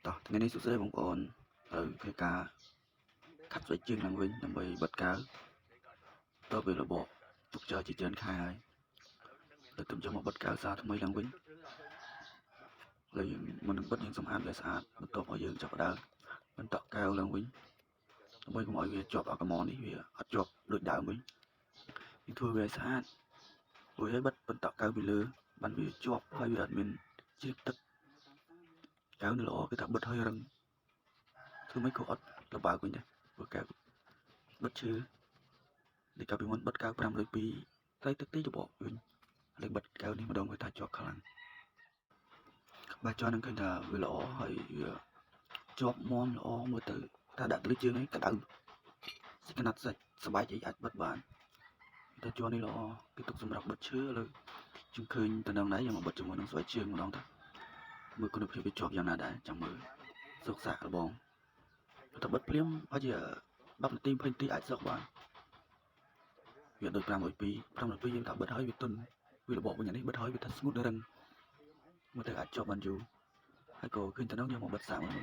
Tỏថ្ងៃនេះសួស្តីបងប្អូនត្រូវធ្វើការខាត់ស្បែកជើងឡើងវិញដើម្បីបិទកាវតទៅពេលរបបទុកចោលជាច្រើនខែហើយលើទុំយកមកបិទកាវថ្មីឡើងវិញហើយមុននឹងបិទយើងសម្អាតវាស្អាតបន្ទាប់មកយើងចាប់ផ្ដើមបន្តកាវឡើងវិញដើម្បីកុំឲ្យវាជាប់អាកម៉នេះវាអត់ជាប់ដូចដើមវិញយើងធ្វើវាស្អាតរួចហើយបិទបន្តកាវពីលើបានវាជាប់ហើយវាអត់មានជ្រាបទឹកកាវនៅល្អគឺថាបិទឲ្យរឹងធ្វើមិនក៏អត់លបើកវិញដែរព្រោះកាវបិទឈឺនេះកាលពីមុនបិទកាវ502តែទឹកទីច្បកវិញហើយបិទកាវនេះម្ដងវាថាជាប់ខ្លាំងបាទចុះនឹងឃើញថាវាល្អហើយវាជាប់មាំល្អមើលទៅថាដាក់លើជើងនេះក្តៅស្កណាត់សាច់សบายចិត្តអាចបិទបានតែជាប់នេះល្អគឺទុកសម្រាប់បិទឈើលើជើងឃើញតំណងណៃយកមកបិទជាមួយនឹងស្បែកជើងម្ដងតាមើលគុណភាពវាជាប់យ៉ាងណាដែរចាំមើលសុខសាកលបងតែបិទភ្លាមហើយជា10នាទី20នាទីអាចសុខបានវាដូច502យើងថាបិទហើយវាទន់វារបបវិញនេះបិទហើយវាថាស្ងួតរឹងមើលទៅអាចជាប់បានយូរហើយក៏ឃើញតំណងយកមកបិទសាកមើល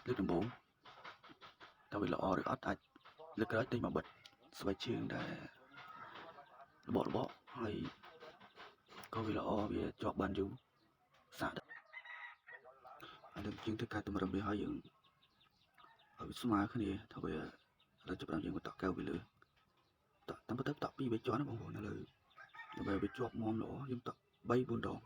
លើកដំបូងតើវាល្អឬអត់អាចលើកក្រោយទិញមកបិទស្បែកជើងដែលរបបហើយក៏វាល្អវាជាប់បានយូរសាកហើយយើងធ្វើការតម្រឹមវាហើយយើងឲ្យវាស្មើគ្នាថាវាเราចាប់បានយើងបន្តកៅវាលើតតាមពិតត2 3ជាន់ណាបងប្អូនឥឡូវដើម្បីវាជាប់មាំល្អយើងត3 4ដង